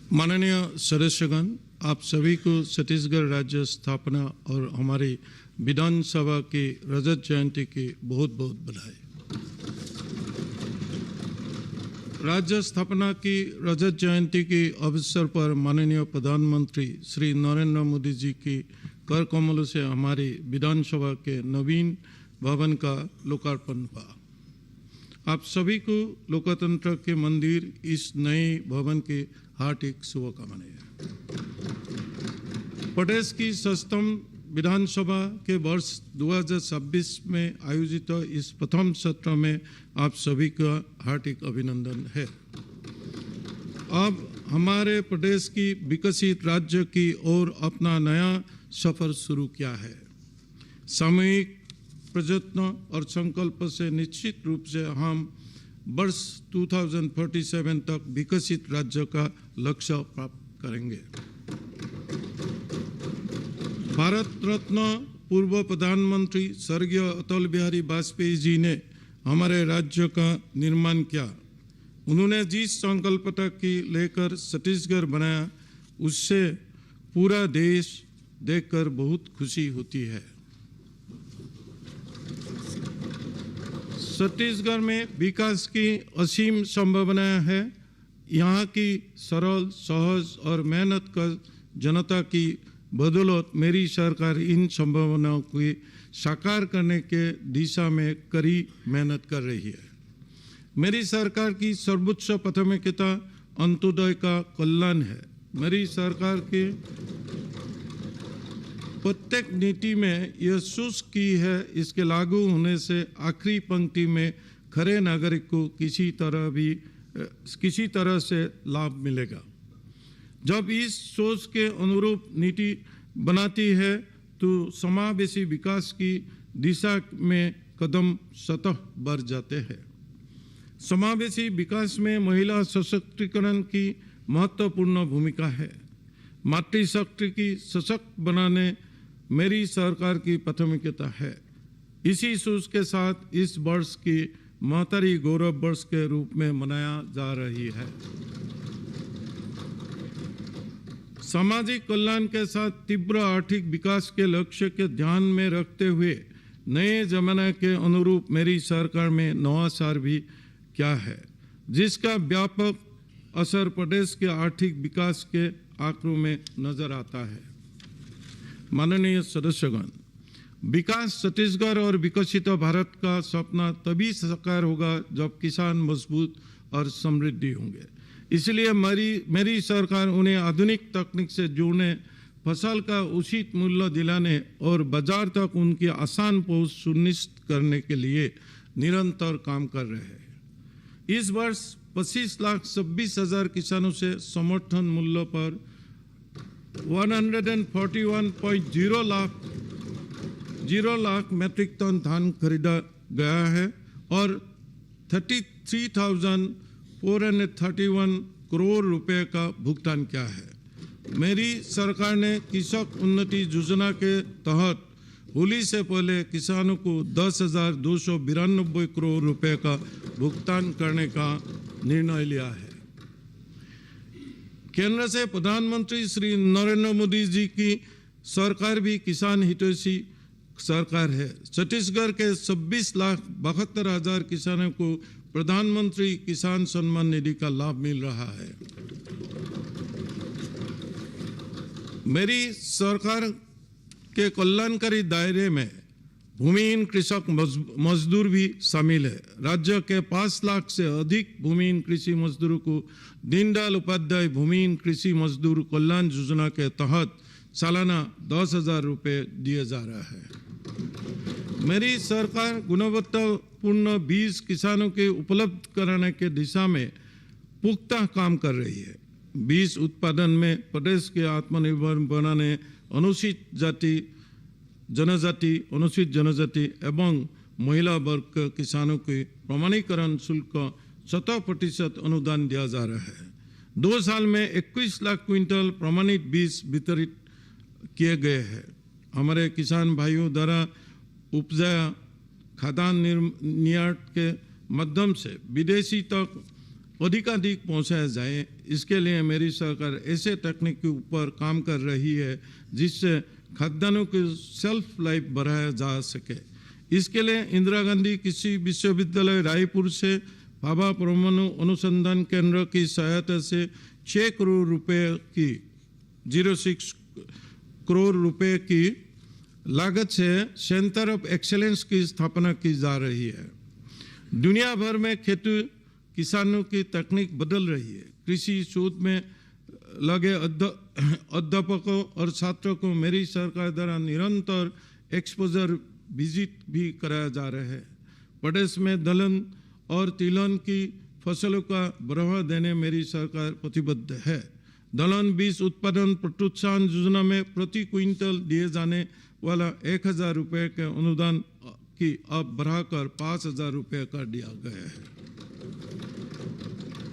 माननीय सदस्यगण, आप सभी को छत्तीसगढ़ राज्य स्थापना और हमारी विधानसभा की रजत जयंती की बहुत बहुत बधाई। राज्य स्थापना की रजत जयंती के अवसर पर माननीय प्रधानमंत्री श्री नरेंद्र मोदी जी की कर कमलों से हमारी विधानसभा के नवीन भवन का लोकार्पण हुआ। आप सभी को लोकतंत्र के मंदिर इस नए भवन की हार्दिक शुभकामनाएं। प्रदेश की सष्टम विधानसभा के वर्ष 2026 में आयोजित इस प्रथम सत्र में आप सभी का हार्दिक अभिनंदन है। अब हमारे प्रदेश की विकसित राज्य की ओर अपना नया सफर शुरू किया है। सामूहिक प्रयत्न और संकल्प से निश्चित रूप से हम वर्ष 2047 तक विकसित राज्य का लक्ष्य प्राप्त करेंगे। भारत रत्न पूर्व प्रधानमंत्री स्वर्गीय अटल बिहारी वाजपेयी जी ने हमारे राज्य का निर्माण किया। उन्होंने जिस संकल्पता की लेकर छत्तीसगढ़ बनाया, उससे पूरा देश देखकर बहुत खुशी होती है। छत्तीसगढ़ में विकास की असीम संभावना है। यहाँ की सरल, सहज और मेहनत कर जनता की बदौलत मेरी सरकार इन संभावनाओं को साकार करने के दिशा में कड़ी मेहनत कर रही है। मेरी सरकार की सर्वोच्च प्राथमिकता अंत्योदय का कल्याण है। मेरी सरकार के प्रत्येक नीति में यह सुनिश्चित की है, इसके लागू होने से आखिरी पंक्ति में खरे नागरिक को किसी तरह से लाभ मिलेगा। जब इस सोच के अनुरूप नीति बनाती है तो समावेशी विकास की दिशा में कदम स्वतः बढ़ जाते हैं। समावेशी विकास में महिला सशक्तिकरण की महत्वपूर्ण भूमिका है। मातृशक्ति की सशक्त बनाने मेरी सरकार की प्राथमिकता है। इसी सोच के साथ इस वर्ष की महतारी गौरव वर्ष के रूप में मनाया जा रही है। सामाजिक कल्याण के साथ तीव्र आर्थिक विकास के लक्ष्य के ध्यान में रखते हुए नए जमाने के अनुरूप मेरी सरकार में नवाचार भी क्या है, जिसका व्यापक असर प्रदेश के आर्थिक विकास के आंकड़ों में नजर आता है। माननीय सदस्यगण, विकास छत्तीसगढ़ और विकसित भारत का सपना तभी साकार होगा जब किसान मजबूत और समृद्धि होंगे। इसलिए मेरी सरकार उन्हें आधुनिक तकनीक से जोड़ने, फसल का उचित मूल्य दिलाने और बाजार तक उनकी आसान पहुंच सुनिश्चित करने के लिए निरंतर काम कर रहे हैं। इस वर्ष 25,26,000 किसानों से समर्थन मूल्य पर 141.0 लाख मीट्रिक टन धान खरीदा गया है और 33,431 करोड़ रुपए का भुगतान किया है। मेरी सरकार ने कृषक उन्नति योजना के तहत होली से पहले किसानों को 10,292 करोड़ रुपए का भुगतान करने का निर्णय लिया है। केंद्र से प्रधानमंत्री श्री नरेंद्र मोदी जी की सरकार भी किसान हितैषी सरकार है। छत्तीसगढ़ के 26,72,000 किसानों को प्रधानमंत्री किसान सम्मान निधि का लाभ मिल रहा है। मेरी सरकार के कल्याणकारी दायरे में भूमिहीन कृषक मजदूर भी शामिल है। राज्य के 5 लाख से अधिक भूमिहीन कृषि मजदूरों को दीनदयाल उपाध्याय भूमिहीन कृषि मजदूर कल्याण योजना के तहत सालाना 10,000 रुपये दिए जा रहा है। मेरी सरकार गुणवत्तापूर्ण बीज किसानों के उपलब्ध कराने के दिशा में पुख्ता काम कर रही है। बीज उत्पादन में प्रदेश के आत्मनिर्भर बनाने, अनुसूचित जनजाति एवं महिला वर्ग के किसानों के प्रमाणीकरण शुल्क 100% अनुदान दिया जा रहा है। 2 साल में 21 लाख क्विंटल प्रमाणित बीज वितरित किए गए हैं। हमारे किसान भाइयों द्वारा उपजाया खाद्यान्न निर्यात के माध्यम से विदेशी तक अधिकाधिक पहुंचाया जाए। इसके लिए मेरी सरकार ऐसे तकनीक के ऊपर काम कर रही है जिससे खाद्यान्नों की सेल्फ लाइफ बढ़ाया जा सके। इसके लिए इंदिरा गांधी कृषि विश्वविद्यालय रायपुर से भाभा परमाणु अनुसंधान केंद्र की सहायता से 6 करोड़ रुपए की 06 करोड़ रुपए की लागत से सेंटर ऑफ एक्सेलेंस की स्थापना की जा रही है। दुनिया भर में खेती किसानों की तकनीक बदल रही है। कृषि शोध में लगे अध्यापकों और छात्रों को मेरी सरकार द्वारा निरंतर एक्सपोजर विजिट भी कराया जा रहा है। प्रदेश में दलहन और तिलहन की फसलों का बढ़ावा देने मेरी सरकार प्रतिबद्ध है। दलहन बीज उत्पादन प्रोत्साहन योजना में प्रति क्विंटल दिए जाने वाला 1000 रुपये के अनुदान की अब बढ़ाकर 5000 रुपये कर दिया गया है।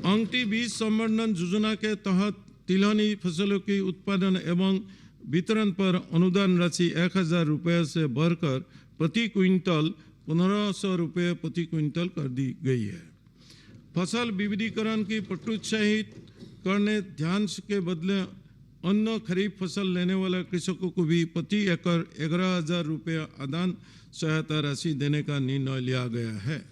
अंगठी बीज संवर्धन योजना के तहत तिलहनी फसलों की उत्पादन एवं वितरण पर अनुदान राशि 1000 रुपये से बढ़कर प्रति क्विंटल 1500 रुपये प्रति क्विंटल कर दी गई है। फसल विविधीकरण की प्रोत्साहित करने ध्यान के बदले अन्य खरीफ फसल लेने वाले कृषकों को भी प्रति एकड़ 11,000 रुपये अनुदान सहायता राशि देने का निर्णय लिया गया है।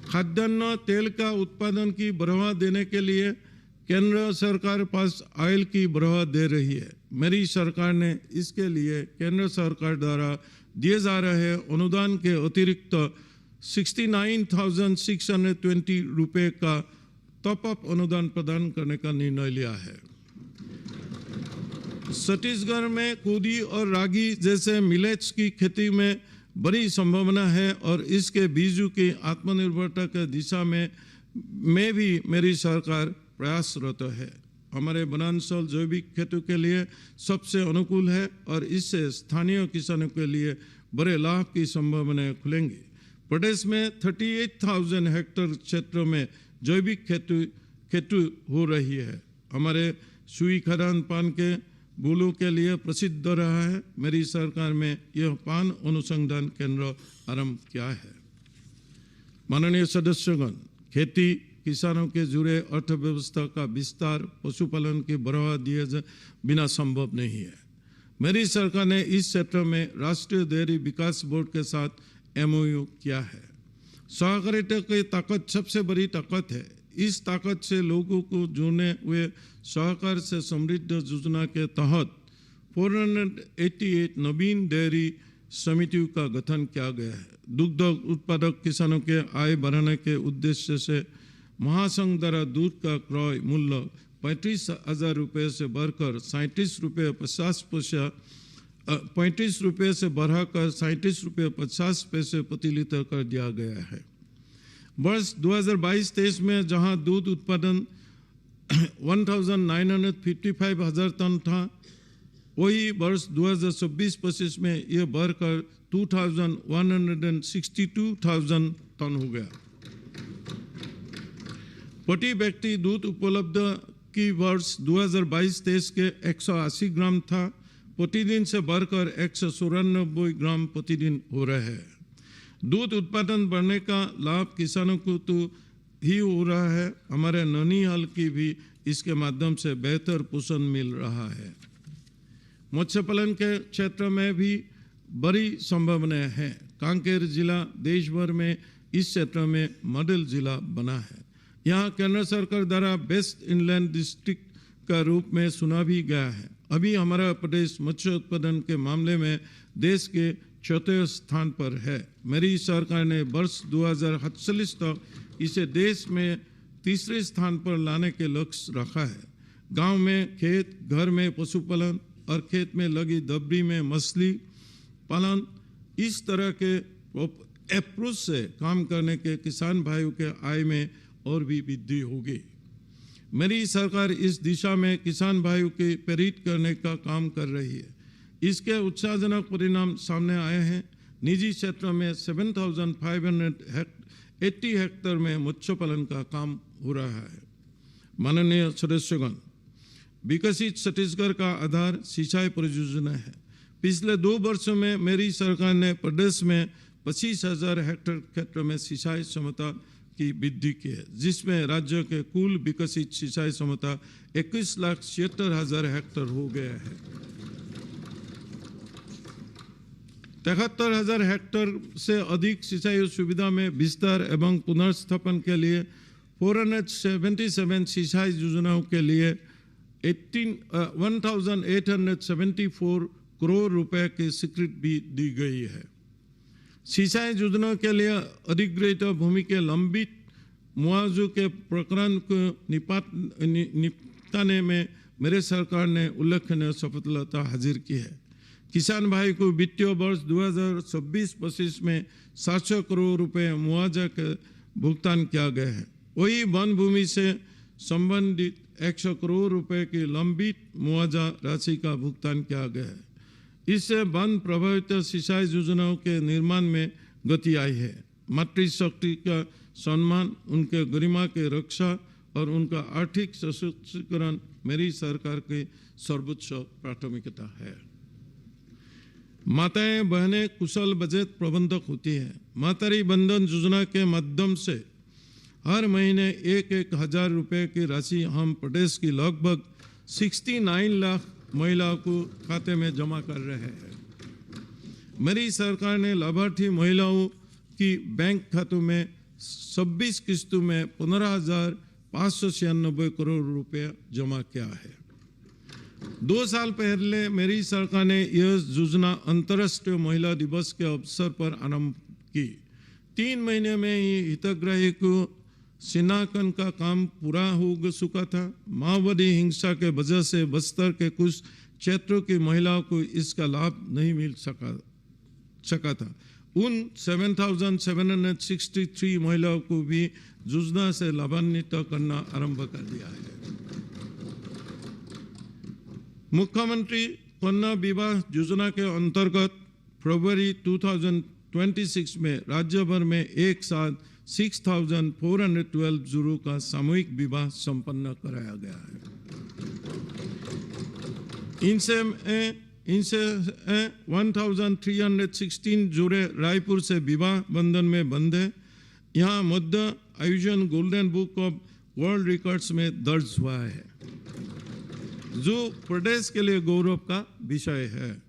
खाद्यान्न तेल का उत्पादन की बढ़ावा देने के लिए केंद्र सरकार पास ऑयल की बढ़ावा दे रही है। मेरी सरकार ने इसके लिए केंद्र सरकार द्वारा दिए जा रहे अनुदान के अतिरिक्त 69,620 रुपये का टॉप अप अनुदान प्रदान करने का निर्णय लिया है। छत्तीसगढ़ में कोदी और रागी जैसे मिलेट्स की खेती में बड़ी संभावना है और इसके बीजों की आत्मनिर्भरता के दिशा में भी मेरी सरकार प्रयासरत है। हमारे वनांचल जैविक खेती के लिए सबसे अनुकूल है और इससे स्थानीय किसानों के लिए बड़े लाभ की संभावनाएं खुलेंगी। प्रदेश में 38,000 हेक्टेयर क्षेत्रों में जैविक खेती हो रही है। हमारे सुई खदान पान के फूलों के लिए प्रसिद्ध रहा है। मेरी सरकार में यह पान अनुसंधान केंद्र आरंभ किया है। माननीय सदस्यगण, खेती किसानों के जुड़े अर्थव्यवस्था का विस्तार पशुपालन के बढ़ावा दिए बिना संभव नहीं है। मेरी सरकार ने इस क्षेत्र में राष्ट्रीय डेयरी विकास बोर्ड के साथ MOU किया है। सहकारिता की ताकत सबसे बड़ी ताकत है। इस ताकत से लोगों को जोड़ने हुए सहकार से समृद्ध योजना के तहत 488 नवीन डेयरी समितियों का गठन किया गया है। दुग्ध उत्पादक किसानों के आय बढ़ाने के उद्देश्य से महासंघ द्वारा दूध का क्रय मूल्य 35,000 रुपये से बढ़कर 37 रुपये 50 पैसा 35 रुपये से बढ़ाकर 37 रुपये 50 पैसे प्रति लीटर कर दिया गया है। वर्ष 2022-23 में जहां दूध उत्पादन 1,955,000 टन था, वही वर्ष 2026-25 में यह बढ़कर 2,162,000 टन हो गया। प्रति व्यक्ति दूध उपलब्ध की वर्ष 2022-23 के 180 ग्राम था, प्रतिदिन से बढ़कर 194 ग्राम प्रतिदिन हो रहा है। दूध उत्पादन बढ़ने का लाभ किसानों को तो ही हो रहा है, हमारे ननिहाल की भी इसके माध्यम से बेहतर पोषण मिल रहा है। मत्स्य पालन के क्षेत्र में भी बड़ी संभावनाएं हैं। कांकेर जिला देश भर में इस क्षेत्र में मॉडल जिला बना है। यहाँ केंद्र सरकार द्वारा बेस्ट इनलैंड डिस्ट्रिक्ट का रूप में सुना भी गया है। अभी हमारा प्रदेश मत्स्य उत्पादन के मामले में देश के 4थे स्थान पर है। मेरी सरकार ने वर्ष 2048 तक इसे देश में 3रे स्थान पर लाने के लक्ष्य रखा है। गांव में खेत, घर में पशुपालन और खेत में लगी दबरी में मछली पालन, इस तरह के अप्रोच से काम करने के किसान भाइयों के आय में और भी वृद्धि होगी। मेरी सरकार इस दिशा में किसान भाइयों के प्रेरित करने का काम कर रही है। इसके उत्साहजनक परिणाम सामने आए हैं। निजी क्षेत्र में 7,580 हेक्टेयर में मत्स्य पालन का काम हो रहा है। माननीय सदस्यगण, विकसित छत्तीसगढ़ का आधार सिंचाई परियोजना है। पिछले 2 वर्षों में मेरी सरकार ने प्रदेश में 25,000 हेक्टेयर क्षेत्र में सिंचाई क्षमता की वृद्धि की है, जिसमें राज्य के कुल विकसित सिंचाई क्षमता 21,76,000 हेक्टेयर हो गया है। 73,000 हेक्टेयर से अधिक सिंचाई सुविधा में विस्तार एवं पुनर्स्थापन के लिए 477 सिंचाई योजनाओं के लिए 1,874 करोड़ रुपए की स्वीकृति भी दी गई है। सिंचाई योजनाओं के लिए अधिग्रहित भूमि के लंबित मुआवजे के प्रकरण को निपटाने में मेरे सरकार ने उल्लेखनीय सफलता हासिल की है। किसान भाई को वित्तीय वर्ष 2026-25 में 700 करोड़ रुपए मुआवजा का भुगतान किया गया है। वही वन भूमि से संबंधित 100 करोड़ रुपए की लंबित मुआवजा राशि का भुगतान किया गया है। इससे वन प्रभावित सिंचाई योजनाओं के निर्माण में गति आई है। मातृशक्ति का सम्मान, उनके गरिमा की रक्षा और उनका आर्थिक सशक्तिकरण मेरी सरकार की सर्वोच्च प्राथमिकता है। माताएं बहनें कुशल बजट प्रबंधक होती हैं। मातृ बंधन योजना के माध्यम से हर महीने 1,000 रुपए की राशि हम प्रदेश की लगभग 69 लाख महिलाओं को खाते में जमा कर रहे हैं। मेरी सरकार ने लाभार्थी महिलाओं की बैंक खातों में 26 किस्तों में 15,596 करोड़ रुपए जमा किया है। 2 साल पहले मेरी सरकार ने यह योजना अंतर्राष्ट्रीय महिला दिवस के अवसर पर आरंभ की। 3 महीने में ही हितग्राही को शिनाख्त का काम पूरा हो चुका था। माओवादी हिंसा के वजह से बस्तर के कुछ क्षेत्रों की महिलाओं को इसका लाभ नहीं मिल सका था। उन 7,763 महिलाओं को भी योजना से लाभान्वित करना आरंभ कर दिया है। मुख्यमंत्री कन्या विवाह योजना के अंतर्गत फरवरी 2026 में राज्य भर में एक साथ 6,412 जोड़ों का सामूहिक विवाह संपन्न कराया गया है। इनसे 1,316 जोड़े रायपुर से विवाह बंधन में बंधे। यहाँ मध्य आयोजन golden book of world records में दर्ज हुआ है, जो प्रदेश के लिए गौरव का विषय है।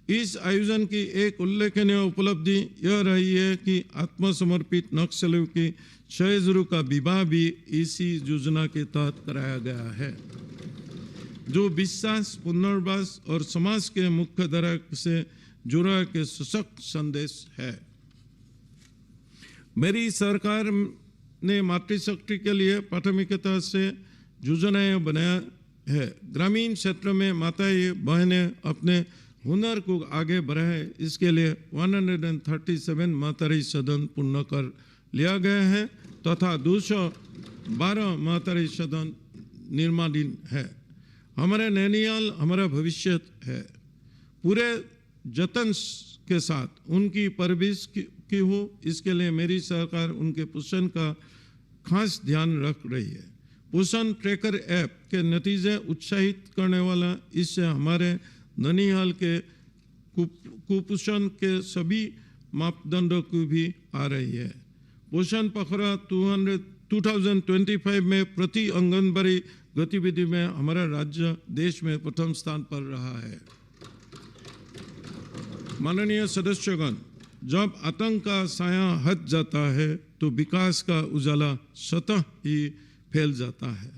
इस आयोजन की एक उल्लेखनीय उपलब्धि यह रही है कि आत्मसमर्पित नक्सलियों की 6 जोड़ों का विवाह भी इसी योजना के तहत कराया गया है, जो विश्वास, पुनर्वास और समाज के मुख्य धारा से जुड़ा के सशक्त संदेश है। मेरी सरकार ने मातृशक्ति के लिए प्राथमिकता से योजनाएं बनाया है। ग्रामीण क्षेत्र में माताएं बहनें अपने हुनर को आगे बढ़ाए, इसके लिए 137 मातृ सदन पूर्ण कर लिया गया है तथा 212 मातृ सदन निर्माणाधीन है। हमारे नैनीताल हमारा भविष्य है। पूरे जतन के साथ उनकी परवरिश की हो, इसके लिए मेरी सरकार उनके पोषण का खास ध्यान रख रही है। पोषण ट्रैकर ऐप के नतीजे उत्साहित करने वाला, इससे हमारे ननिहाल के कुपोषण के सभी मापदंडों को भी आ रही है। पोषण पखवाड़ा 2025 में प्रति आंगनबाड़ी गतिविधि में हमारा राज्य देश में प्रथम स्थान पर रहा है। माननीय सदस्यगण, जब आतंक का साया हट जाता है तो विकास का उजाला स्वतः ही फैल जाता है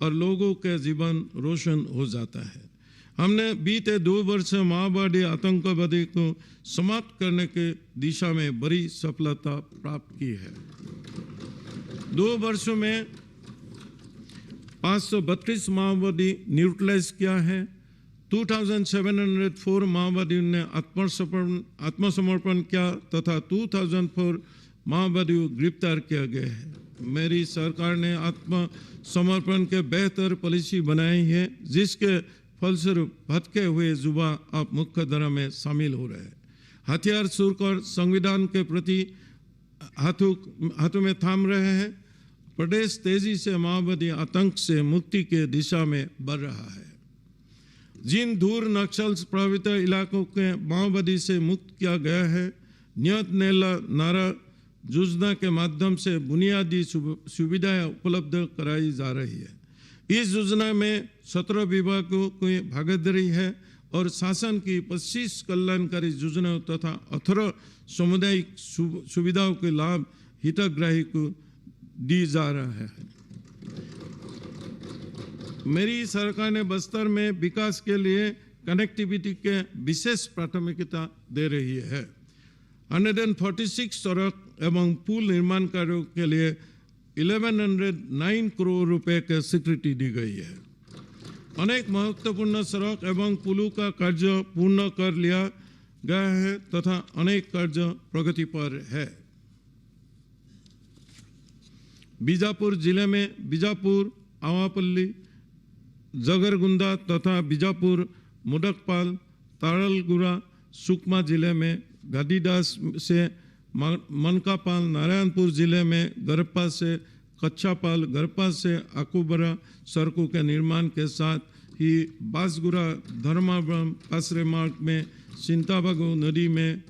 और लोगों के जीवन रोशन हो जाता है। हमने बीते 2 वर्ष में माओवादी आतंकवादी को समाप्त करने की दिशा में बड़ी सफलता प्राप्त की है। 2 वर्षों में 532 माओवादी न्यूट्रलाइज किया है। 2704 माओवादियों ने आत्मसमर्पण किया तथा 2004 माओवादी को गिरफ्तार किया गया है। मेरी सरकार ने आत्मसमर्पण के बेहतर पॉलिसी बनाई है, जिसके फलस्वरूप भटके हुए युवा अब मुख्य धारा में शामिल हो रहे हैं। हथियार छोड़कर संविधान के प्रति हाथों में थाम रहे हैं। प्रदेश तेजी से माओवादी आतंक से मुक्ति के दिशा में बढ़ रहा है। जिन दूर नक्सल प्रभावित इलाकों के माओवादी से मुक्त किया गया है, नियत नेला नारा योजना के माध्यम से बुनियादी सुविधाएं उपलब्ध कराई जा रही है। इस योजना में 17 विभागों की भागीदारी है और शासन की 25 कल्याणकारी योजनाओं तथा 18 सामुदायिक सुविधाओं के लाभ हितग्राही को दी जा रहा है। मेरी सरकार ने बस्तर में विकास के लिए कनेक्टिविटी के विशेष प्राथमिकता दे रही है। 146 सड़क एवं पुल निर्माण कार्यों के लिए 1109 करोड़ रुपए की स्वीकृति दी गई है। अनेक महत्वपूर्ण सड़क एवं पुलों का कार्य पूर्ण कर लिया गया है तथा अनेक कार्य प्रगति पर है। बीजापुर जिले में बीजापुर, आवापल्ली, जगरगुंडा तथा बीजापुर, मुडकपाल, तारलगुड़ा, सुकमा जिले में गादीदास से मनकापाल, नारायणपुर जिले में गरप्पा से कच्चापाल, गरप्पा से आकुबरा सड़कों के निर्माण के साथ ही बासगुड़ा धर्मावरम पासरे मार्ग में, सिंताबागो नदी में,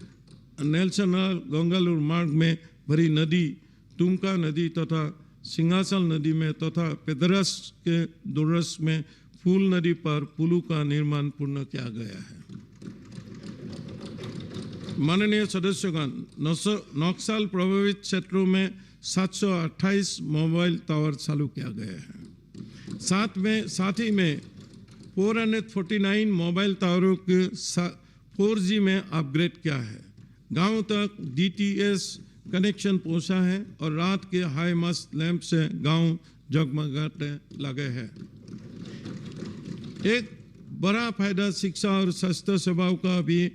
नेल्सनाल गंगालूर मार्ग में भरी नदी, तुमका नदी तथा सिंहासल नदी में तथा पेदरस के दूरस में फूल नदी पर पुलों का निर्माण पूर्ण किया गया है। माननीय सदस्यगण, नक्सल प्रभावित क्षेत्रों में 728 मोबाइल टावर चालू किया गया है। साथ ही में 449 मोबाइल टावरों के 4G में अपग्रेड किया है। गांव तक DTS कनेक्शन पहुंचा है और रात के हाई मस्त लैंप से गांव जगमगाने लगे हैं। एक बड़ा फायदा शिक्षा और स्वास्थ्य सेवाओं का भी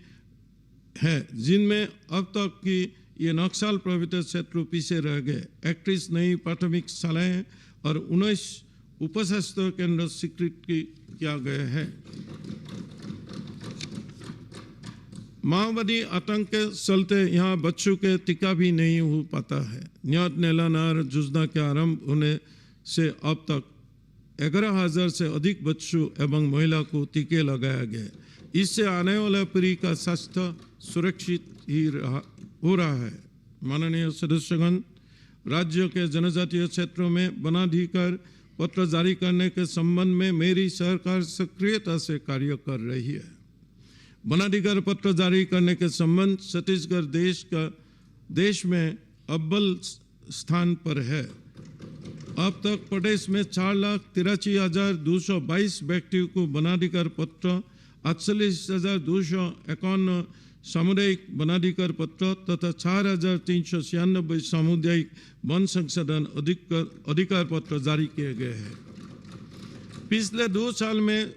है, जिनमें अब तक की ये नक्सल प्रभावित क्षेत्र पीछे रह गए। 31 नई प्राथमिक शालाएं और 19 उपस्वास्थ्य केंद्र स्वीकृत किया गया है। माओवादी आतंक के चलते यहाँ बच्चों के टीका भी नहीं हो पाता है। न्यात नेलानार योजना के आरंभ होने से अब तक 11,000 से अधिक बच्चों एवं महिला को टीके लगाया गया। इससे आने वाला पीढ़ी का स्वास्थ्य सुरक्षित ही हो रहा है। माननीय सदस्यगण, राज्य के जनजातीय क्षेत्रों में वनाधिकार पत्र जारी करने के संबंध में मेरी सरकार सक्रियता से कार्य कर रही है। वनाधिकार पत्र जारी करने के संबंध छत्तीसगढ़ देश में अव्वल स्थान पर है। अब तक प्रदेश में 4,83,222 व्यक्तियों को वनाधिकार पत्र, 48,251 सामुदायिक वनाधिकार पत्र तथा 4,396 सामुदायिक वन संशोधन अधिकार पत्र जारी किए गए हैं। पिछले 2 साल में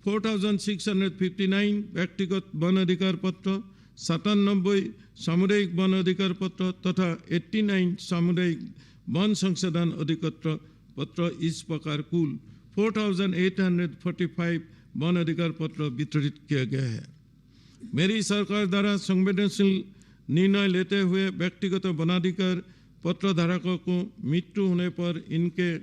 4,659 व्यक्तिगत वन अधिकार पत्र, 97 सामुदायिक वन अधिकार पत्र तथा 89 सामुदायिक वन संशोधन अधिकार पत्र, इस प्रकार कुल 4,845 वन अधिकार पत्र वितरित किए गए हैं। मेरी सरकार द्वारा संवेदनशील निर्णय लेते हुए व्यक्तिगत वनाधिकार पत्र धारकों को मृत्यु होने पर इनके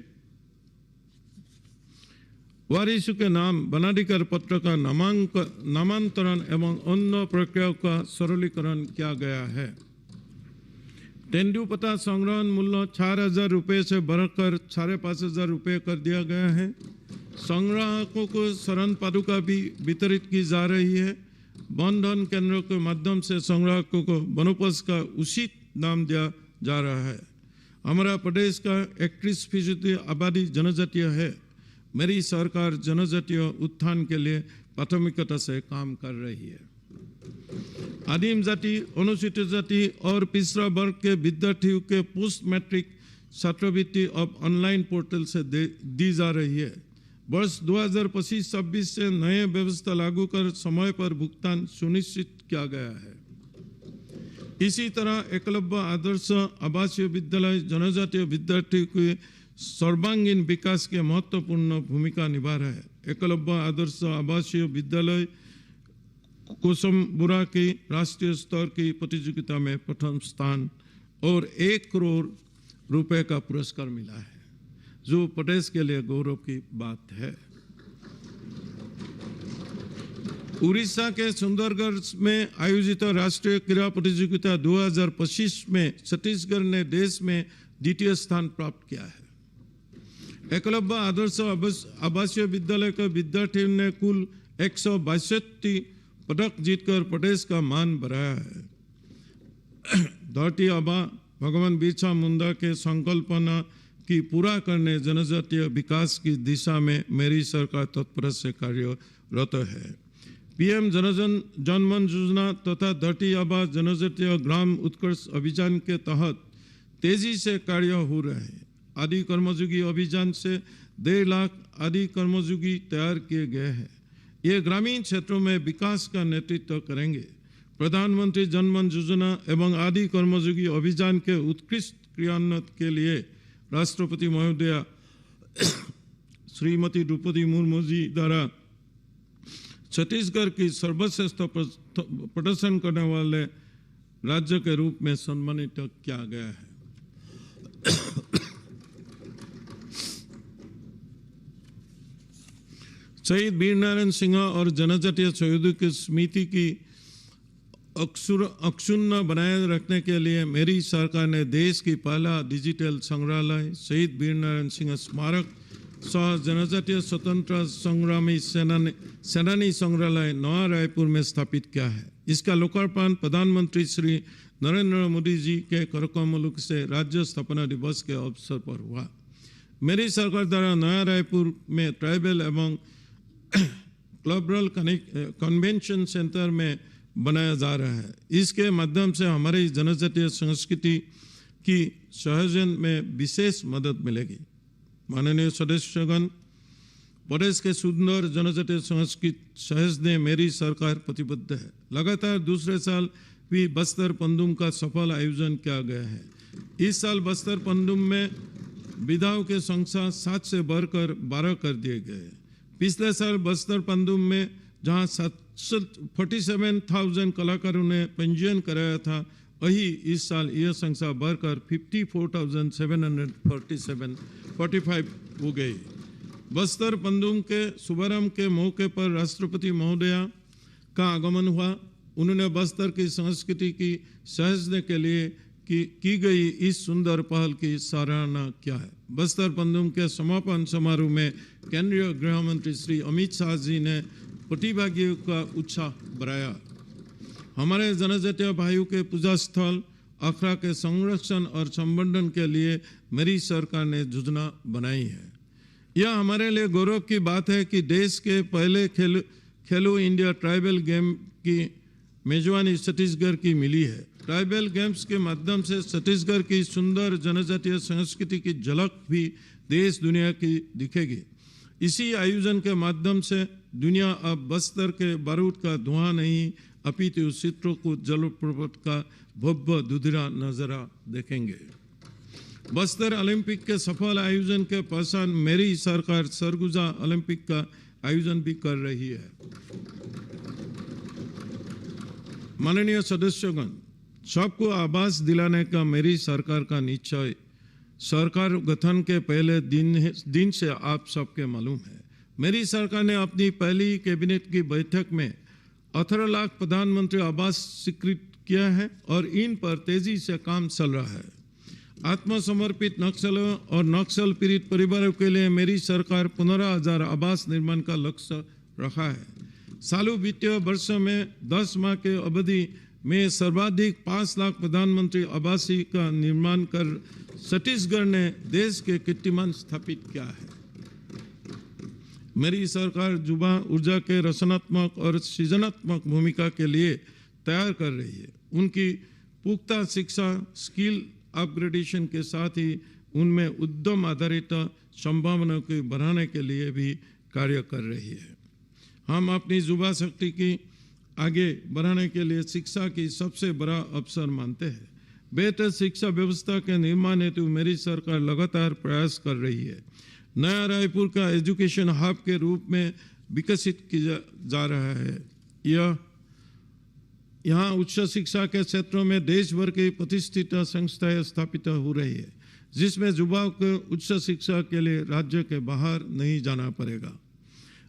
वारिसों के नाम वनाधिकार पत्र का नामांतरण एवं अन्य प्रक्रियाओं का सरलीकरण किया गया है। तेंदुपत्ता संग्रहण मूल्य 4,000 रुपये से बढ़कर 5,500 रुपये कर दिया गया है। संग्राहकों को शरण पादुका भी वितरित की जा रही है। वन धन केंद्रों के माध्यम से संग्राहकों को वनोपज का उचित दाम दिया जा रहा है। हमारा प्रदेश का 31% आबादी जनजातीय है। मेरी सरकार जनजातीय उत्थान के लिए प्राथमिकता से काम कर रही है। आदिम जाति, अनुसूचित जाति और पिछड़ा वर्ग के विद्यार्थियों के पोस्ट मैट्रिक छात्रवृत्ति अब ऑनलाइन पोर्टल से दी जा रही है। वर्ष 2025-26 से नए व्यवस्था लागू कर समय पर भुगतान सुनिश्चित किया गया है। इसी तरह एकलव्य आदर्श आवासीय विद्यालय जनजातीय विद्यार्थियों के सर्वांगीण विकास के महत्वपूर्ण भूमिका निभा रहा है। एकलव्य आदर्श आवासीय विद्यालय कोसमबुरा की राष्ट्रीय स्तर की प्रतियोगिता में प्रथम स्थान और 1 करोड़ रुपए का पुरस्कार मिला है, जो प्रदेश के लिए गौरव की बात है। उड़ीसा के सुंदरगढ़ में आयोजित राष्ट्रीय क्रीड़ा प्रतियोगिता 2025 में छत्तीसगढ़ ने देश में द्वितीय स्थान प्राप्त किया है। एकलव्य आदर्श आवासीय विद्यालय के विद्यार्थियों ने कुल 162 पदक जीतकर प्रदेश का मान बढ़ाया है। धरती आबा भगवान बिरसा मुंडा के संकल्पना की पूरा करने जनजातीय विकास की दिशा में मेरी सरकार तत्पर से कार्यरत है। पीएम जनमन योजना तथा धरती आबा जनजातीय ग्राम उत्कर्ष अभियान के तहत तेजी से कार्य हो रहे हैं। आदि कर्मयोगी अभियान से 1.5 लाख आदि कर्मयोगी तैयार किए गए हैं। ये ग्रामीण क्षेत्रों में विकास का नेतृत्व करेंगे। प्रधानमंत्री जनमन योजना एवं आदि कर्मयोगी अभियान के उत्कृष्ट क्रियान्वयन के लिए राष्ट्रपति महोदया श्रीमती द्रौपदी मुर्मू जी द्वारा छत्तीसगढ़ की सर्वश्रेष्ठ प्रदर्शन करने वाले राज्य के रूप में सम्मानित किया गया है। शहीद वीरनारायण सिंह और जनजातीय शहीदों की स्मृति की अक्षुण्ण बनाए रखने के लिए मेरी सरकार ने देश की पहला डिजिटल संग्रहालय शहीद वीरनारायण सिंह स्मारक सह जनजातीय स्वतंत्रता संग्रामी सेनानी संग्रहालय नया रायपुर में स्थापित किया है। इसका लोकार्पण प्रधानमंत्री श्री नरेंद्र मोदी जी के करकमलों से राज्य स्थापना दिवस के अवसर पर हुआ। मेरी सरकार द्वारा नया रायपुर में ट्राइबल एवं क्लबरल कन्वेंशन सेंटर में बनाया जा रहा है। इसके माध्यम से हमारी जनजातीय संस्कृति की सहजन में विशेष मदद मिलेगी। माननीय सदस्यगण, प्रदेश के सुंदर जनजातीय संस्कृति सहजने मेरी सरकार प्रतिबद्ध है। लगातार दूसरे साल भी बस्तर पंदुम का सफल आयोजन किया गया है। इस साल बस्तर पंदुम में विधाओं की संख्या 7 से बढ़कर 12 कर दिए गए। पिछले साल बस्तर पंदुम में जहां 47,000 कलाकारों ने पंजीयन कराया था, वही इस साल यह संख्या बढ़कर 54,745 हो गई। बस्तर पंदुम के शुभारंभ के मौके पर राष्ट्रपति महोदया का आगमन हुआ। उन्होंने बस्तर की संस्कृति की सहजने के लिए की गई इस सुंदर पहल की सराहना किया है। बस्तर पंदुम के समापन समारोह में केंद्रीय गृह मंत्री श्री अमित शाह जी ने प्रतिभागियों का उत्साह बढ़ाया। हमारे जनजातीय भाइयों के पूजा स्थल अखड़ा के संरक्षण और संवर्धन के लिए मेरी सरकार ने योजना बनाई है। यह हमारे लिए गौरव की बात है कि देश के पहले खेलो इंडिया ट्राइबल गेम की मेजबानी छत्तीसगढ़ की मिली है। ट्राइबल गेम्स के माध्यम से छत्तीसगढ़ की सुंदर जनजातीय संस्कृति की झलक भी देश दुनिया की दिखेगी। इसी आयोजन के माध्यम से दुनिया अब बस्तर के बारूद का धुआं नहीं अपितु चित्रकूट जलप्रपात का भव्य दुधिरा नजारा देखेंगे। बस्तर ओलंपिक के सफल आयोजन के पश्चात मेरी सरकार सरगुजा ओलंपिक का आयोजन भी कर रही है। माननीय सदस्यगण, सबको आवास दिलाने का मेरी सरकार का निश्चय सरकार गठन के पहले दिन से आप सबके मालूम है। मेरी सरकार ने अपनी पहली कैबिनेट की बैठक में 18 लाख प्रधानमंत्री आवास स्वीकृत किया है और इन पर तेजी से काम चल रहा है। आत्मसमर्पित नक्सलों और नक्सल पीड़ित परिवारों के लिए मेरी सरकार 15,000 आवास निर्माण का लक्ष्य रखा है। चालू वित्तीय वर्ष में 10 माह के अवधि में सर्वाधिक 5 लाख प्रधानमंत्री आवासीय का निर्माण कर छत्तीसगढ़ ने देश के कीर्तिमान स्थापित किया है। मेरी सरकार युवा ऊर्जा के रचनात्मक और सृजनात्मक भूमिका के लिए तैयार कर रही है। उनकी पुख्ता शिक्षा, स्किल अपग्रेडेशन के साथ ही उनमें उद्यम आधारित संभावनाओं को बढ़ाने के लिए भी कार्य कर रही है। हम अपनी युवा शक्ति की आगे बढ़ाने के लिए शिक्षा की सबसे बड़ा अवसर मानते हैं। बेहतर शिक्षा व्यवस्था के निर्माण हेतु मेरी सरकार लगातार प्रयास कर रही है। नया रायपुर का एजुकेशन हब के रूप में विकसित किया जा रहा है। यहाँ उच्च शिक्षा के क्षेत्रों में देश भर की प्रतिष्ठित संस्थाएं स्थापित हो रही है, जिसमें युवाओं को उच्च शिक्षा के लिए राज्य के बाहर नहीं जाना पड़ेगा।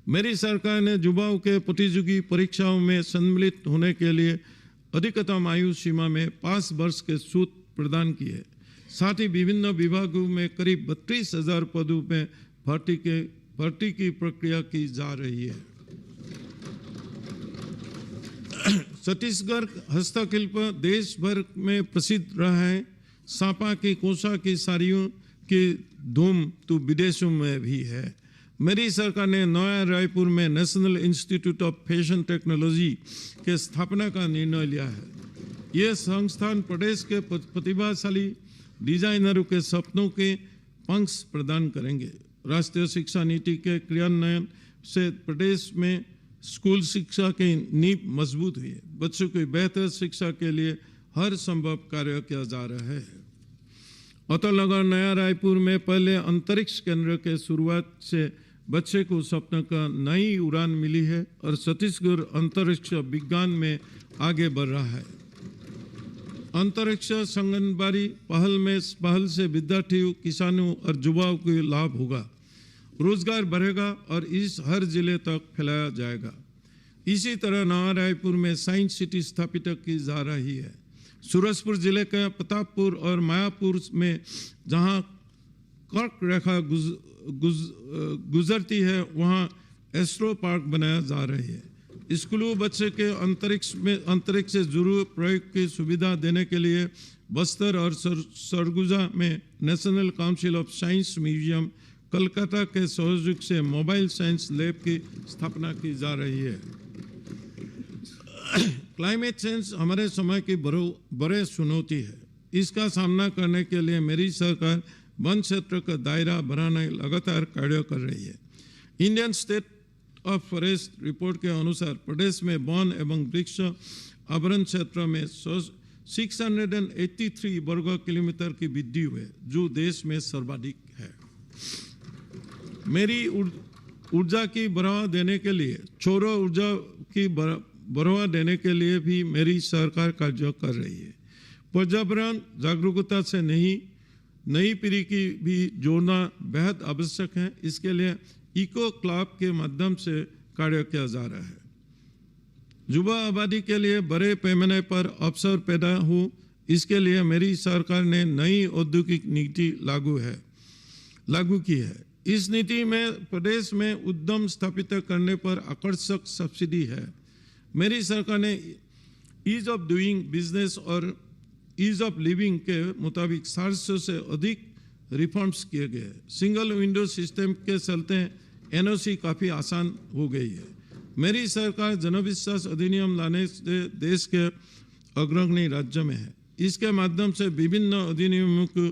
मेरी सरकार ने युवाओं के प्रतियोगी परीक्षाओं में सम्मिलित होने के लिए अधिकतम आयु सीमा में 5 वर्ष के छूट प्रदान की है। साथ ही विभिन्न विभागों में करीब 32,000 पदों में भर्ती की प्रक्रिया की जा रही है। छत्तीसगढ़ हस्तशिल्प देश भर में प्रसिद्ध रहा है। सांपा की कोसा की साड़ियों की धूम तो विदेशों में भी है। मेरी सरकार ने नया रायपुर में national institute of fashion technology के स्थापना का निर्णय लिया है। यह संस्थान प्रदेश के प्रतिभाशाली डिजाइनरों के सपनों के पंख प्रदान करेंगे। राष्ट्रीय शिक्षा नीति के क्रियान्वयन से प्रदेश में स्कूल शिक्षा की नींव मजबूत हुई है। बच्चों की बेहतर शिक्षा के लिए हर संभव कार्य किया जा रहा है। अतल नगर नया रायपुर में पहले अंतरिक्ष केंद्र के शुरुआत से बच्चे को सपने का नई उड़ान मिली है और छत्तीसगढ़ अंतरिक्ष विज्ञान में आगे बढ़ रहा है। अंतरिक्ष संगनबाड़ी पहल से विद्यार्थियों, किसानों और युवाओं को लाभ होगा, रोजगार बढ़ेगा और इस हर जिले तक फैलाया जाएगा। इसी तरह नया रायपुर में साइंस सिटी स्थापित की जा रही है। सूरजपुर जिले के प्रतापपुर और मायापुर में जहां कर्क रेखा गुजरती है वहां एस्ट्रो पार्क बनाया जा रही है। स्कूलों बच्चे के अंतरिक्ष से जुड़े प्रयोग की सुविधा देने के लिए बस्तर और सरगुजा में national council of science museum Calcutta के सहयोग से मोबाइल साइंस लैब की स्थापना की जा रही है। क्लाइमेट चेंज हमारे समय की बड़े चुनौती है। इसका सामना करने के लिए मेरी सरकार वन क्षेत्र का दायरा बढ़ाने लगातार कार्य कर रही है। Indian state of forest report के अनुसार प्रदेश में वन एवं वृक्ष आवरण क्षेत्र में 683 वर्ग किलोमीटर की वृद्धि हुई, जो देश में सर्वाधिक है। मेरी ऊर्जा की बढ़ावा देने के लिए, सौर ऊर्जा की बढ़ावा देने के लिए भी मेरी सरकार कार्य कर रही है। पर्यावरण जागरूकता से नई पीढ़ी की भी जोड़ना बेहद आवश्यक है। इसके लिए इको क्लब के माध्यम से कार्य किया जा रहा है। युवा आबादी के लिए बड़े पैमाने पर अवसर पैदा हो, इसके लिए मेरी सरकार ने नई औद्योगिक नीति लागू की है। इस नीति में प्रदेश में उद्यम स्थापित करने पर आकर्षक सब्सिडी है। मेरी सरकार ने ईज ऑफ डूइंग बिजनेस और ईज ऑफ लिविंग के मुताबिक 700 से अधिक रिफॉर्म्स किए गए। सिंगल विंडो सिस्टम के चलते एनओसी काफ़ी आसान हो गई है। मेरी सरकार जनविश्वास अधिनियम लाने से देश के अग्रणी राज्य में है। इसके माध्यम से विभिन्न अधिनियमों को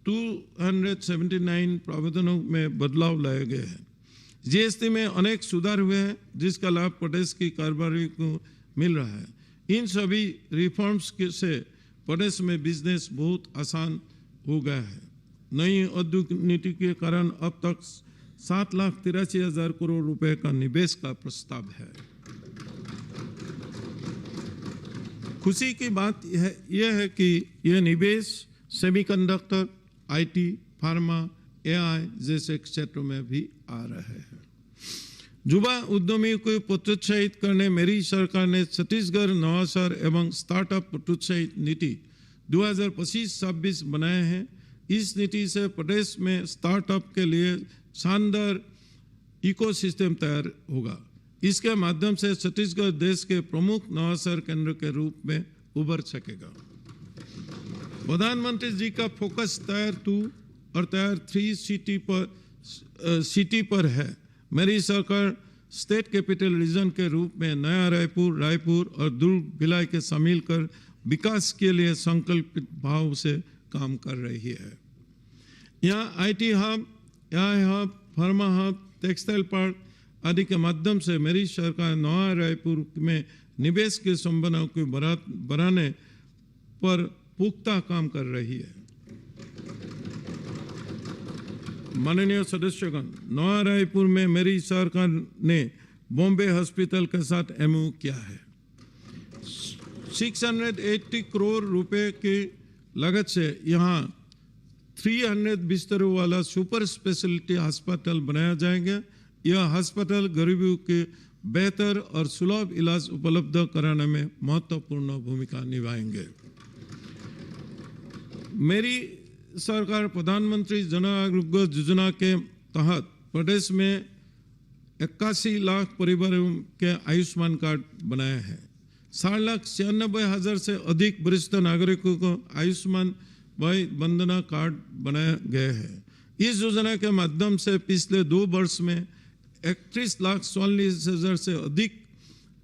279 प्रावधानों में बदलाव लाए गए हैं। जीएसटी में अनेक सुधार हुए हैं, जिसका लाभ प्रदेश की कारोबारी को मिल रहा है। इन सभी रिफॉर्म्स से प्रदेश में बिजनेस बहुत आसान हो गया है। नई औद्योगिक नीति के कारण अब तक 7,83,000 करोड़ रुपए का निवेश का प्रस्ताव है। खुशी की बात यह है कि यह निवेश सेमीकंडक्टर, आईटी, फार्मा, एआई जैसे क्षेत्रों में भी आ रहे हैं। युवा उद्यमियों को प्रोत्साहित करने मेरी सरकार ने छत्तीसगढ़ नवाचार एवं स्टार्टअप प्रोत्साहित नीति 2025-26 बनाए हैं। इस नीति से प्रदेश में स्टार्टअप के लिए शानदार इकोसिस्टम तैयार होगा। इसके माध्यम से छत्तीसगढ़ देश के प्रमुख नवाचार केंद्र के रूप में उभर सकेगा। प्रधानमंत्री जी का फोकस टायर 2 और टायर 3 सिटी पर है। मेरी सरकार स्टेट कैपिटल रीजन के रूप में नया रायपुर और दुर्ग भिलाई के शामिल कर विकास के लिए संकल्पित भाव से काम कर रही है। यहाँ IT hub, AI hub, pharma hub, textile park आदि के माध्यम से मेरी सरकार नया रायपुर में निवेश की संभावनाओं को बढ़ाने पर पुख्ता काम कर रही है। माननीय सदस्यगण, नया रायपुर में मेरी सरकार ने बॉम्बे हॉस्पिटल के साथ एमओयू किया है। 680 करोड़ रुपए की लागत से यहाँ 300 बिस्तरों वाला सुपर स्पेशलिटी अस्पताल बनाया जाएगा। यह अस्पताल गरीबों के बेहतर और सुलभ इलाज उपलब्ध कराने में महत्वपूर्ण भूमिका निभाएंगे। मेरी सरकार प्रधानमंत्री जन आरोग्य योजना के तहत प्रदेश में 81 लाख परिवारों के आयुष्मान कार्ड बनाए हैं। 7,96,000 से अधिक वरिष्ठ नागरिकों को आयुष्मान भाई वंदना कार्ड बनाए गए हैं। इस योजना के माध्यम से पिछले 2 वर्ष में 31,44,000 से अधिक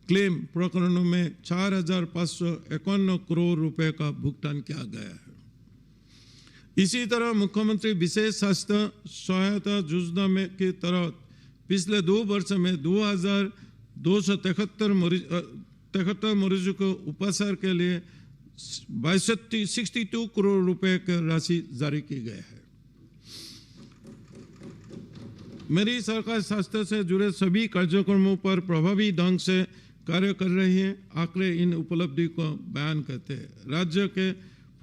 क्लेम प्रकरणों में 4,551 करोड़ रुपए का भुगतान किया गया है। इसी तरह मुख्यमंत्री विशेष स्वास्थ्य सहायता योजना में के तहत पिछले 2 वर्ष में 2,273 मरीजों को उपचार के लिए 62 करोड़ रुपए की राशि जारी की गई है। मेरी सरकार स्वास्थ्य से जुड़े सभी कार्यक्रमों पर प्रभावी ढंग से कार्य कर रही है। आंकड़े इन उपलब्धि को बयान करते हैं। राज्य के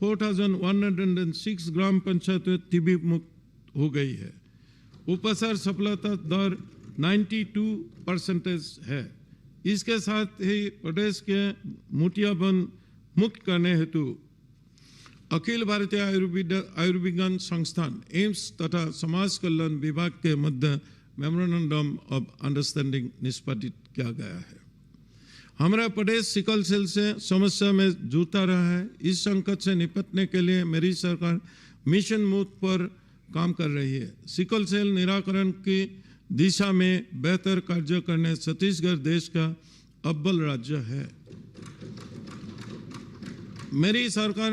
4,106 ग्राम पंचायतें टीबी मुक्त हो गई है। उपचार सफलता दर 92% है। इसके साथ ही प्रदेश के मोतियाबिंद मुक्त करने हेतु अखिल भारतीय आयुर्विज्ञान संस्थान एम्स तथा समाज कल्याण विभाग के मध्य मेमोरेंडम ऑफ अंडरस्टैंडिंग निष्पादित किया गया है। हमारा प्रदेश सिकल सेल से समस्या में जूझता रहा है। इस संकट से निपटने के लिए मेरी सरकार मिशन मोड पर काम कर रही है। सिकल सेल निराकरण की दिशा में बेहतर कार्य करने छत्तीसगढ़ देश का अव्वल राज्य है। मेरी सरकार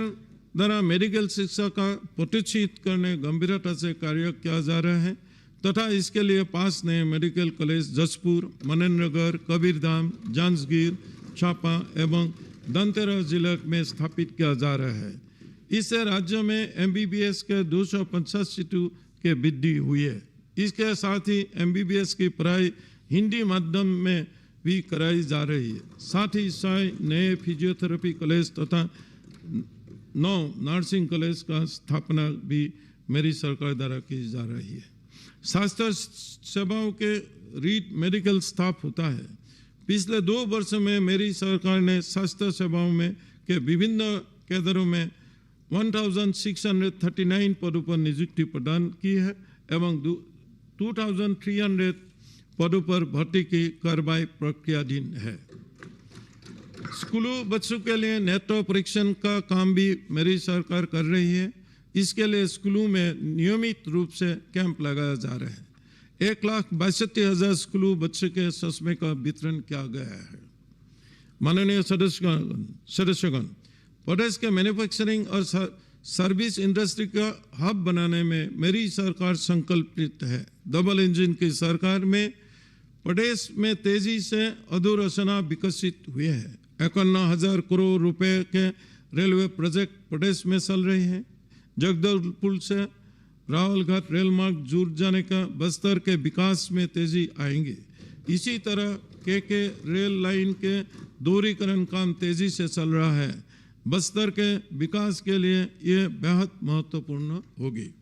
द्वारा मेडिकल शिक्षा का प्रतिष्ठित करने गंभीरता से कार्य किया जा रहा है तथा इसके लिए 5 नए मेडिकल कॉलेज जसपुर, मनेन्द्रगढ़, कबीरधाम, जांजगीर चांपा एवं दंतेवाड़ा जिले में स्थापित किया जा रहा है। इससे राज्य में MBBS के 250 सीटों के वृद्धि हुई है। इसके साथ ही MBBS की पढ़ाई हिंदी माध्यम में भी कराई जा रही है। साथ ही 100 नए फिजियोथेरेपी कॉलेज तथा 9 नर्सिंग कॉलेज का स्थापना भी मेरी सरकार द्वारा की जा रही है। स्वास्थ्य सेवाओं के रीड मेडिकल स्टाफ होता है। पिछले 2 वर्ष में मेरी सरकार ने स्वास्थ्य सेवाओं में के विभिन्न केंद्रों में 1,639 पदों पर नियुक्ति प्रदान की है एवं 2,300 पदों पर भर्ती की कार्रवाई प्रक्रियाधीन है। स्कूलों बच्चों के लिए नेत्र परीक्षण का काम भी मेरी सरकार कर रही है। इसके लिए स्कूलों में नियमित रूप से कैंप लगाया जा रहा है। 1,62,000 स्कूलों बच्चे के चश्मे का वितरण किया गया है। माननीय सदस्यगण, प्रदेश के मैन्युफैक्चरिंग और सर्विस इंडस्ट्री का हब बनाने में मेरी सरकार संकल्पित है। डबल इंजन की सरकार में प्रदेश में तेजी से अधोरचना विकसित हुए हैं। 51,000 करोड़ रुपए के रेलवे प्रोजेक्ट प्रदेश में चल रहे हैं। जगदलपुर से रावलघाट रेल मार्ग जुड़ जाने का बस्तर के विकास में तेजी आएंगे। इसी तरह के रेल लाइन के दोहरीकरण काम तेजी से चल रहा है। बस्तर के विकास के लिए यह बेहद महत्वपूर्ण होगी।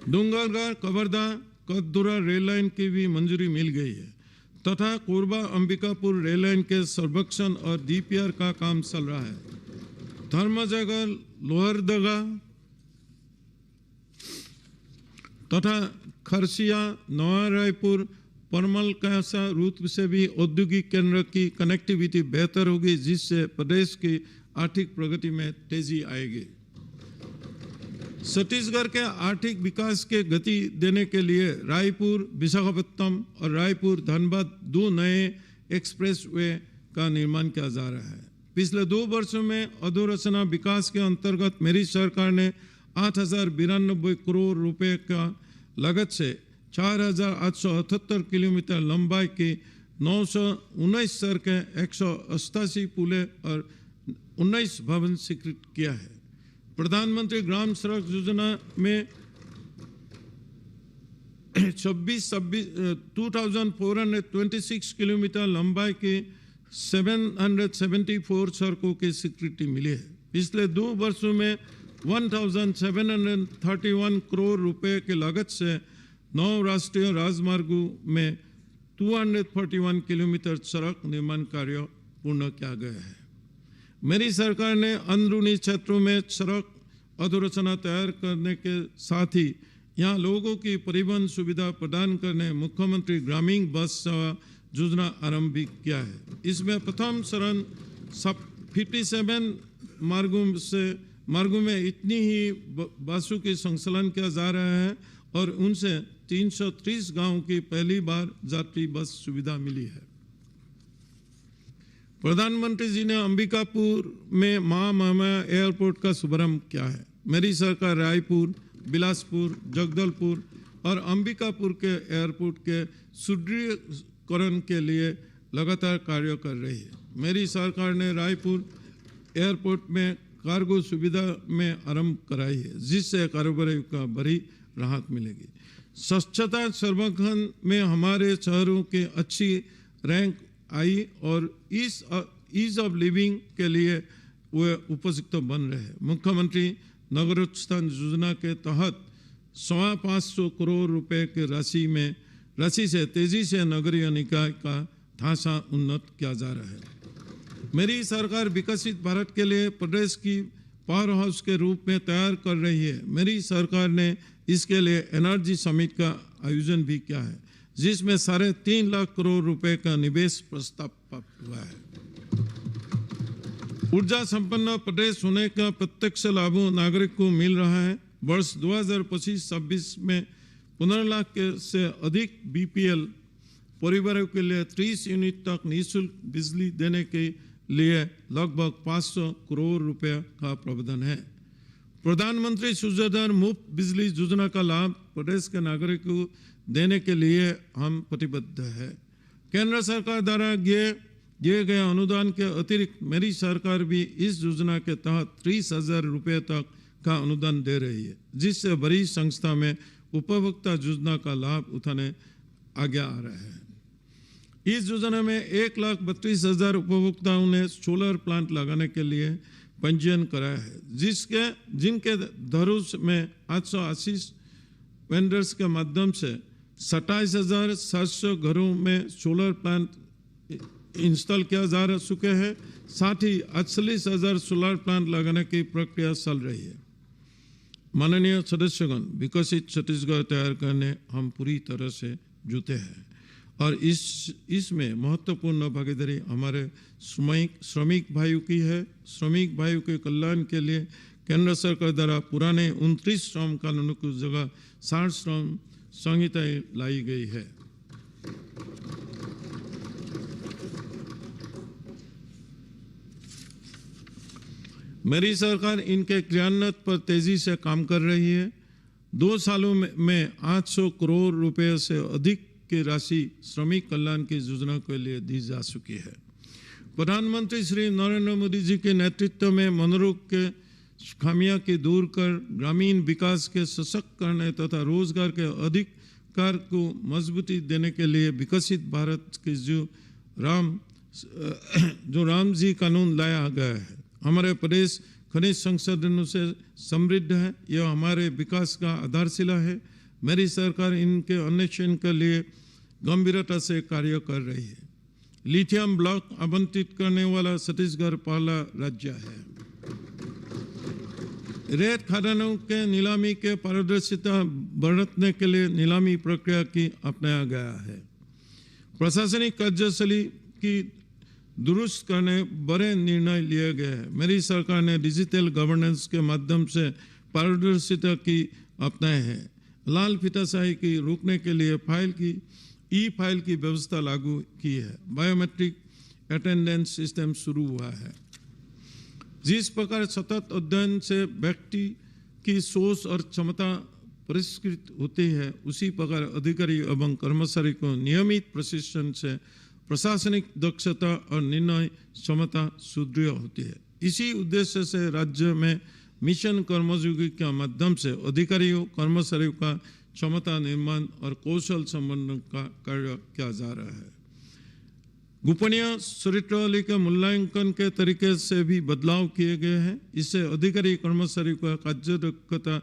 डूंगरगढ़ कवर्धा कददुरा रेल लाइन की भी मंजूरी मिल गई है तथा कोरबा अंबिकापुर रेल लाइन के सर्वेक्षण और DPR का काम चल रहा है। धर्मजयगढ़ लोहरदगा तथा खरसिया नवा रायपुर परमल कैसा रूट से भी औद्योगिक केंद्र की कनेक्टिविटी बेहतर होगी, जिससे प्रदेश की आर्थिक प्रगति में तेजी आएगी। छत्तीसगढ़ के आर्थिक विकास के गति देने के लिए रायपुर विशाखापट्टनम और रायपुर धनबाद 2 नए एक्सप्रेसवे का निर्माण किया जा रहा है। पिछले 2 वर्षों में अधोरचना विकास के अंतर्गत मेरी सरकार ने 8,092 करोड़ रुपए का लागत से 4,878 किलोमीटर लंबाई की 919 सड़कें, 188 पुलें और 19 भवन स्वीकृत किया है। प्रधानमंत्री ग्राम सड़क योजना में 2,426 किलोमीटर लंबाई की 774 सड़कों की स्वीकृति मिली है। पिछले 2 वर्षों में 1,731 करोड़ रुपए की लागत से 9 राष्ट्रीय राजमार्गों में 241 किलोमीटर सड़क निर्माण कार्य पूर्ण किया गया है। मेरी सरकार ने अंदरूनी क्षेत्रों में सड़क अधोरचना तैयार करने के साथ ही यहाँ लोगों की परिवहन सुविधा प्रदान करने मुख्यमंत्री ग्रामीण बस सेवा योजना आरंभ भी किया है। इसमें प्रथम चरण 57 मार्गों में इतनी ही बसों की संचालन किया जा रहा है और उनसे 330 गांवों की पहली बार यात्री बस सुविधा मिली है। प्रधानमंत्री जी ने अंबिकापुर में महामहिमा एयरपोर्ट का शुभारंभ किया है। मेरी सरकार रायपुर, बिलासपुर, जगदलपुर और अंबिकापुर के एयरपोर्ट के सुदृढ़ीकरण के लिए लगातार कार्य कर रही है। मेरी सरकार ने रायपुर एयरपोर्ट में कार्गो सुविधा में आरंभ कराई है, जिससे कारोबारियों का बड़ी राहत मिलेगी। स्वच्छता सर्वेक्षण में हमारे शहरों की अच्छी रैंक आई और ईज ऑफ लिविंग के लिए वे उपयुक्त बन रहे हैं। मुख्यमंत्री नगरोत्थान योजना के तहत 525 करोड़ रुपए की राशि से तेजी से नगरीय निकाय का ढांचा उन्नत किया जा रहा है। मेरी सरकार विकसित भारत के लिए प्रदेश की पावर हाउस के रूप में तैयार कर रही है। मेरी सरकार ने इसके लिए एनर्जी समिट का आयोजन भी किया है, जिसमें 3.5 लाख करोड़ रुपए का निवेश प्रस्ताव प्राप्त हुआ है। ऊर्जा संपन्न प्रदेश होने का प्रत्यक्ष लाभ नागरिक को मिल रहा है। वर्ष 2025-26 में 15 लाख से अधिक बीपीएल परिवारों के लिए 30 यूनिट तक निःशुल्क बिजली देने के लिए लगभग 500 करोड़ रुपए का प्रावधान है। प्रधानमंत्री सूर्योदय मुफ्त बिजली योजना का लाभ प्रदेश के नागरिकों को देने के लिए हम प्रतिबद्ध है। केंद्र सरकार द्वारा दिए गए अनुदान के अतिरिक्त मेरी सरकार भी इस योजना के तहत 30,000 रुपये तक का अनुदान दे रही है, जिससे बड़ी संख्या में उपभोक्ता योजना का लाभ उठाने आगे आ रहे हैं। इस योजना में 1,32,000 उपभोक्ताओं ने सोलर प्लांट लगाने के लिए पंजीयन कराया है, जिनके धरुष में 880 वेंडर्स के माध्यम से 27,700 घरों में सोलर प्लांट इंस्टॉल किया जा चुके हैं। साथ ही 48,000 सोलर प्लांट लगाने की प्रक्रिया चल रही है। माननीय सदस्यगण, विकसित छत्तीसगढ़ तैयार करने हम पूरी तरह से जुटे हैं और इसमें महत्वपूर्ण भागीदारी हमारे श्रमिक भाइयों की है। श्रमिक भाइयों के कल्याण के लिए केंद्र सरकार द्वारा पुराने 29 श्रम कानूनों की जगह 60 श्रम संहिताएं लाई गई है। मेरी सरकार इनके क्रियान्वयन पर तेजी से काम कर रही है। 2 सालों में 800 करोड़ रुपए से अधिक की राशि श्रमिक कल्याण की योजना के लिए दी जा चुकी है। प्रधानमंत्री श्री नरेंद्र मोदी जी के नेतृत्व में मनोरोग के खामियां की दूर कर ग्रामीण विकास के सशक्त करने तथा रोजगार के अधिकार को मजबूती देने के लिए विकसित भारत के जो राम जी कानून लाया गया है। हमारे प्रदेश खनिज संसाधनों से समृद्ध है। यह हमारे विकास का आधारशिला है। मेरी सरकार इनके अन्वेषण के लिए गंभीरता से कार्य कर रही है। लिथियम ब्लॉक आवंटित करने वाला छत्तीसगढ़ पहला राज्य है। रेत खदानों के नीलामी के पारदर्शिता बढ़ाने के लिए नीलामी प्रक्रिया की अपनाया गया है। प्रशासनिक कार्यशैली की दुरुस्त करने बड़े निर्णय लिए गए हैं। मेरी सरकार ने डिजिटल गवर्नेंस के माध्यम से पारदर्शिता की अपनाए हैं। लाल फीताशाही की रोकने के लिए फाइल की व्यवस्था लागू की है। बायोमेट्रिक अटेंडेंस सिस्टम शुरू हुआ है। जिस प्रकार सतत अध्ययन से व्यक्ति की सोच और क्षमता परिष्कृत होती है, उसी प्रकार अधिकारी एवं कर्मचारी को नियमित प्रशिक्षण से प्रशासनिक दक्षता और निर्णय क्षमता सुदृढ़ होती है। इसी उद्देश्य से राज्य में मिशन कर्मयोगी के माध्यम से अधिकारियों कर्मचारियों का क्षमता निर्माण और कौशल संवर्धन का कार्य किया जा रहा है। गोपनीय चरित्रावली के मूल्यांकन के तरीके से भी बदलाव किए गए हैं। इससे अधिकारी कर्मचारियों का कार्यदक्षता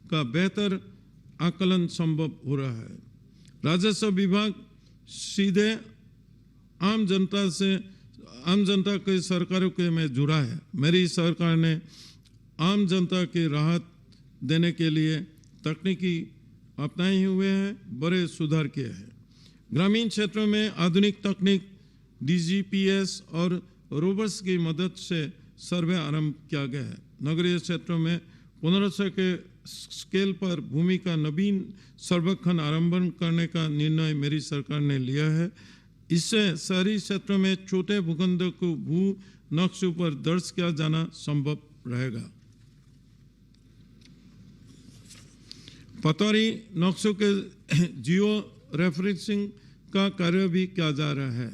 का बेहतर आकलन संभव हो रहा है। राजस्व विभाग सीधे आम जनता के सरकारों के में जुड़ा है। मेरी सरकार ने आम जनता की राहत देने के लिए तकनीकी अपनाए हुए हैं, बड़े सुधार किए हैं। ग्रामीण क्षेत्रों में आधुनिक तकनीक डीजीपीएस और रोबोट्स की मदद से सर्वे आरंभ किया गया है। नगरीय क्षेत्रों में 1500 के स्केल पर भूमि का नवीन सर्वेक्षण आरंभ करने का निर्णय मेरी सरकार ने लिया है। इससे शहरी क्षेत्रों में छोटे भूखंडों को भू नक्शों पर दर्ज किया जाना संभव रहेगा। पटवारी नक्शों के जियो रेफरेंसिंग का कार्य भी किया जा रहा है।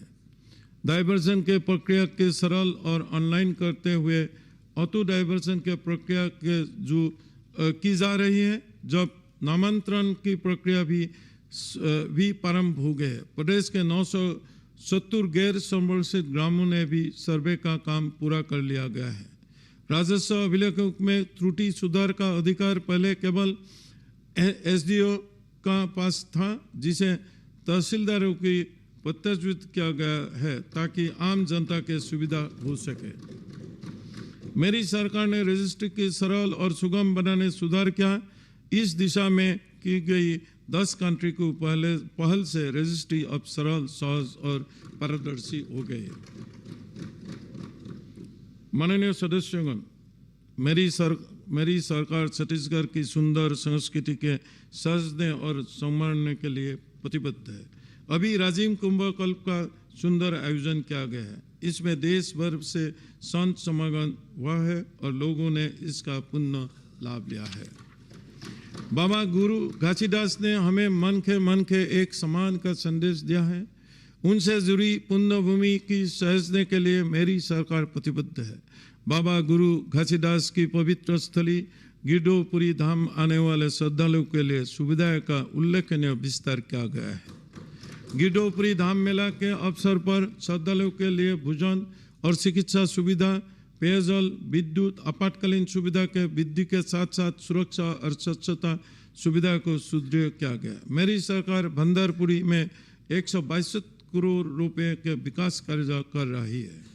डाइवर्जन के प्रक्रिया के सरल और ऑनलाइन करते हुए ऑटो डाइवर्जन के प्रक्रिया के जो की जा रही है, जब नामांतरण की प्रक्रिया भी प्रारंभ हो गए। प्रदेश के 970 गैर संरक्षित ग्रामों ने भी सर्वे का काम पूरा कर लिया गया है। राजस्व अभिलेखों में त्रुटि सुधार का अधिकार पहले केवल एसडीओ का पास था, जिसे तहसीलदारों की प्रत्याशित किया गया है ताकि आम जनता के सुविधा हो सके। मेरी सरकार ने रजिस्ट्री की सरल और सुगम बनाने सुधार किया। इस दिशा में की गई 10 कंट्री को पहल से रजिस्ट्री अब सरल, सहज और पारदर्शी हो गई। माननीय सदस्यगण, मेरी सरकार छत्तीसगढ़ की सुंदर संस्कृति के सजने और संवारने के लिए प्रतिबद्ध है। अभी राजीव कुंभ कल्प का सुंदर आयोजन किया गया है। इसमें देश भर से संत समागम हुआ है और लोगों ने इसका पुण्य लाभ लिया है। बाबा गुरु घासीदास ने हमें मन के एक समान का संदेश दिया है। उनसे जुड़ी पुण्य भूमि की सहेजने के लिए मेरी सरकार प्रतिबद्ध है। बाबा गुरु घासीदास की पवित्र स्थली गिरडोपुरी धाम आने वाले श्रद्धालुओं के लिए सुविधाएं का उल्लेखनीय विस्तार किया गया है। गिरडोपुरी धाम मेला के अवसर पर श्रद्धालुओं के लिए भोजन और चिकित्सा सुविधा, पेयजल, विद्युत, आपातकालीन सुविधा के वृद्धि के साथ साथ सुरक्षा और स्वच्छता सुविधा को सुदृढ़ किया गया। मेरी सरकार भंडारपुरी में 162 करोड़ रुपए के विकास कार्य कर रही है।